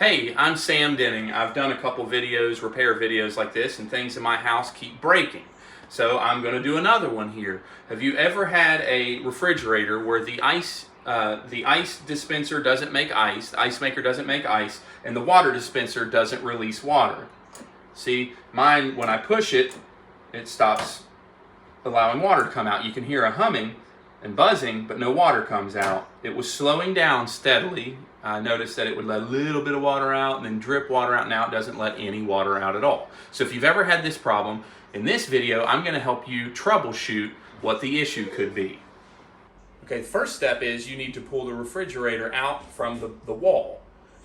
Hey, I'm Sam Denning. I've done a couple videos, repair videos like this, and things in my house keep breaking. So I'm going to do another one here. Have you ever had a refrigerator where the ice dispenser doesn't make ice, the ice maker doesn't make ice, and the water dispenser doesn't release water? See, mine, when I push it, it stops allowing water to come out. You can hear a humming and buzzing, but no water comes out. It was slowing down steadily. I noticed that it would let a little bit of water out and then drip water out. Now it doesn't let any water out at all. So if you've ever had this problem, in this video, I'm going to help you troubleshoot what the issue could be. Okay, the first step is you need to pull the refrigerator out from the wall.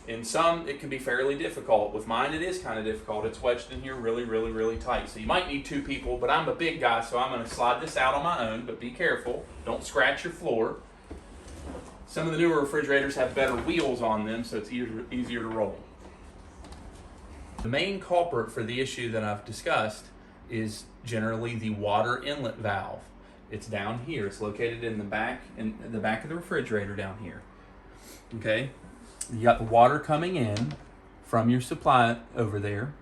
In some, it can be fairly difficult. With mine, it is kind of difficult. It's wedged in here really tight. So you might need two people, but I'm a big guy, so I'm going to slide this out on my own, but be careful. Don't scratch your floor. Some of the newer refrigerators have better wheels on them, so it's easier to roll. The main culprit for the issue that I've discussed is generally the water inlet valve. It's down here. It's located in the back of the refrigerator down here. Okay? You got the water coming in from your supply over there,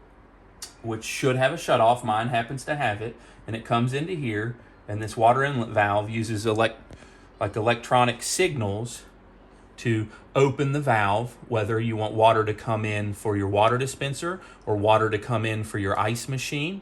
which should have a shutoff. Mine happens to have it, and it comes into here, and this water inlet valve uses electronic signals to open the valve, whether you want water to come in for your water dispenser or water to come in for your ice machine.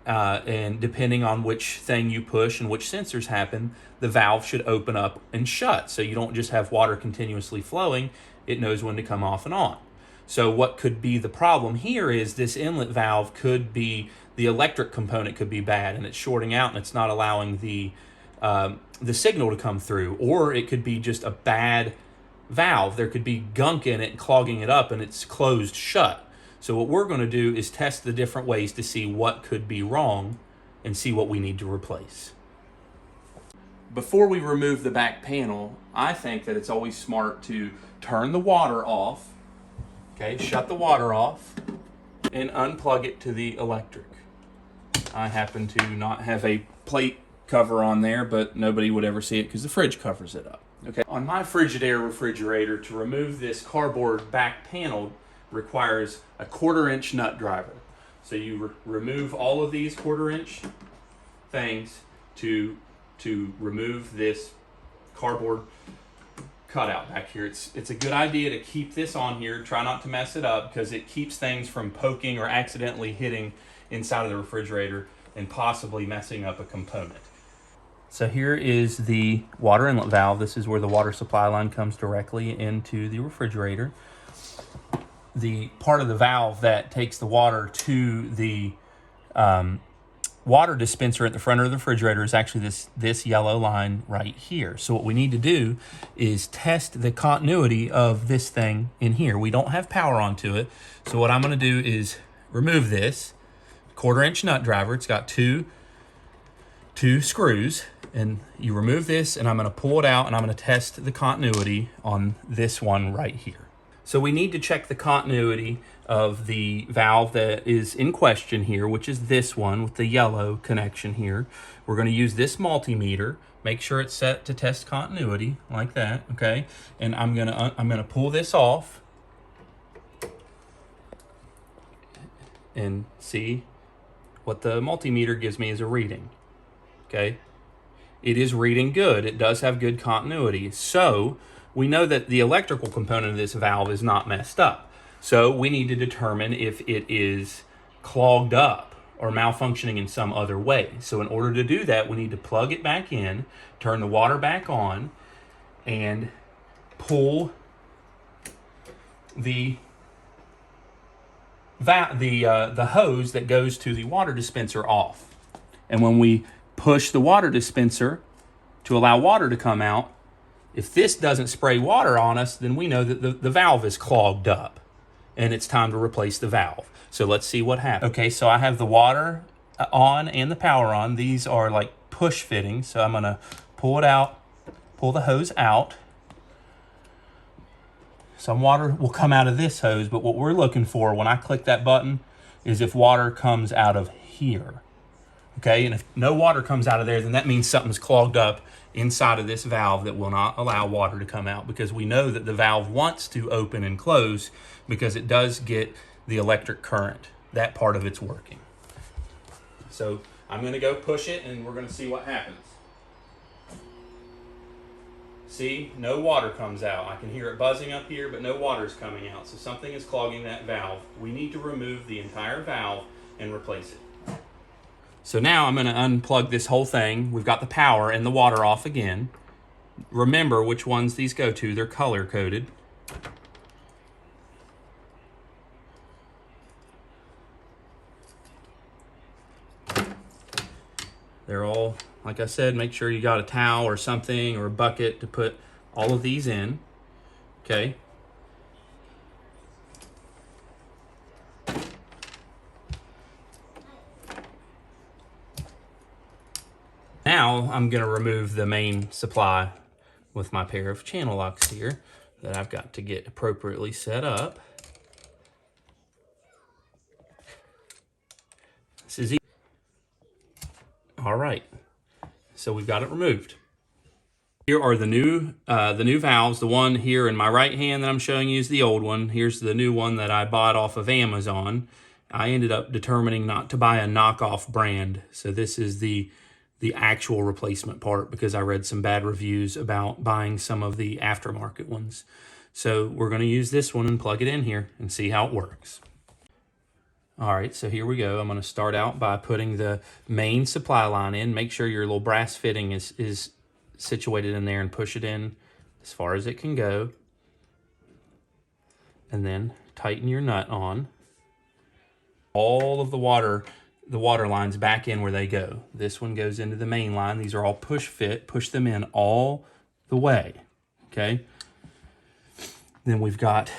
And depending on which thing you push and which sensors happen, the valve should open up and shut. So you don't just have water continuously flowing, it knows when to come off and on. So what could be the problem here is this inlet valve could be, the electric component could be bad and it's shorting out and it's not allowing the signal to come through. Or it could be just a bad valve. There could be gunk in it and clogging it up and it's closed shut. So what we're going to do is test the different ways to see what could be wrong and see what we need to replace. Before we remove the back panel, I think that it's always smart to turn the water off, okay, shut the water off, and unplug it to the electric. I happen to not have a plate cover on there, but nobody would ever see it because the fridge covers it up. Okay. On my Frigidaire refrigerator, to remove this cardboard back panel requires a 1/4-inch nut driver. So you remove all of these 1/4-inch things to remove this cardboard cutout back here. It's a good idea to keep this on here. Try not to mess it up because it keeps things from poking or accidentally hitting inside of the refrigerator and possibly messing up a component. So here is the water inlet valve. This is where the water supply line comes directly into the refrigerator. The part of the valve that takes the water to the water dispenser at the front of the refrigerator is actually this yellow line right here. So what we need to do is test the continuity of this thing in here. We don't have power onto it. So what I'm going to do is remove this 1/4-inch nut driver. It's got two screws, and you remove this, and I'm going to pull it out, and I'm going to test the continuity on this one right here. So we need to check the continuity of the valve that is in question here, which is this one with the yellow connection here. We're going to use this multimeter. Make sure it's set to test continuity like that, okay? And I'm gonna pull this off and see what the multimeter gives me as a reading. Okay, it is reading good. It does have good continuity. So we know that the electrical component of this valve is not messed up. So we need to determine if it is clogged up or malfunctioning in some other way. So in order to do that, we need to plug it back in, turn the water back on, and pull the hose that goes to the water dispenser off. And when we push the water dispenser to allow water to come out, if this doesn't spray water on us, then we know that the valve is clogged up and it's time to replace the valve. So let's see what happens. Okay, so I have the water on and the power on. These are like push fittings. So I'm gonna pull it out, pull the hose out. Some water will come out of this hose, but what we're looking for when I click that button is if water comes out of here. Okay, and if no water comes out of there, then that means something's clogged up inside of this valve that will not allow water to come out, because we know that the valve wants to open and close because it does get the electric current. That part of it's working. So I'm going to go push it and we're going to see what happens. See, no water comes out. I can hear it buzzing up here, but no water is coming out. So something is clogging that valve. We need to remove the entire valve and replace it. So now I'm going to unplug this whole thing. We've got the power and the water off again. Remember which ones these go to. They're color coded. They're all, like I said, make sure you got a towel or something or a bucket to put all of these in. Okay. Now I'm going to remove the main supply with my pair of channel locks here that I've got to get appropriately set up. This is easy. All right, so we've got it removed. Here are the new valves. The one here in my right hand that I'm showing you is the old one. Here's the new one that I bought off of Amazon. I ended up determining not to buy a knockoff brand. So this is the actual replacement part because I read some bad reviews about buying some of the aftermarket ones. So we're going to use this one and plug it in here and see how it works. All right, so here we go. I'm going to start out by putting the main supply line in. Make sure your little brass fitting is situated in there and push it in as far as it can go. And then tighten your nut on. All of the water lines back in where they go. This one goes into the main line. These are all push fit. Push them in all the way, okay? Then we've got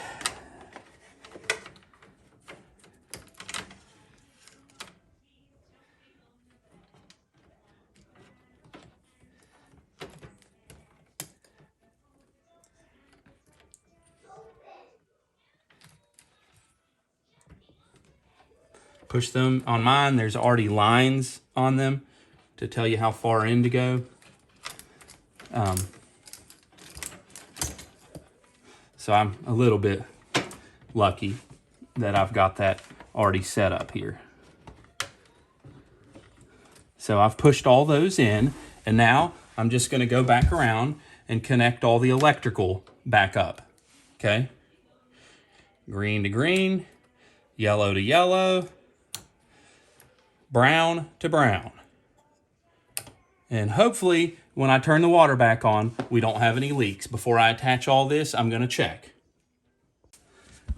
push them on mine. There's already lines on them to tell you how far in to go. So I'm a little bit lucky that I've got that already set up here. So I've pushed all those in, and now I'm just going to go back around and connect all the electrical back up. Okay? Green to green, yellow to yellow, brown to brown. And hopefully, when I turn the water back on, we don't have any leaks. Before I attach all this, I'm going to check.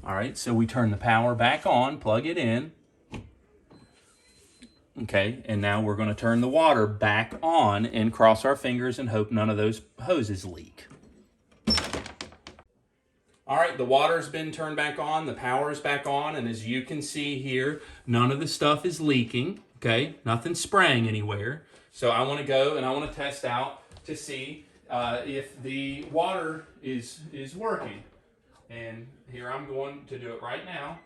All right, so we turn the power back on, plug it in. Okay, and now we're going to turn the water back on and cross our fingers and hope none of those hoses leak. All right, the water's been turned back on, the power's back on, and as you can see here, none of the stuff is leaking, okay? Nothing's spraying anywhere. So I want to go and I want to test out to see if the water is working. And here I'm going to do it right now.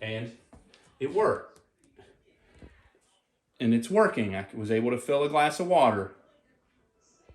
And it worked. And it's working. I was able to fill a glass of water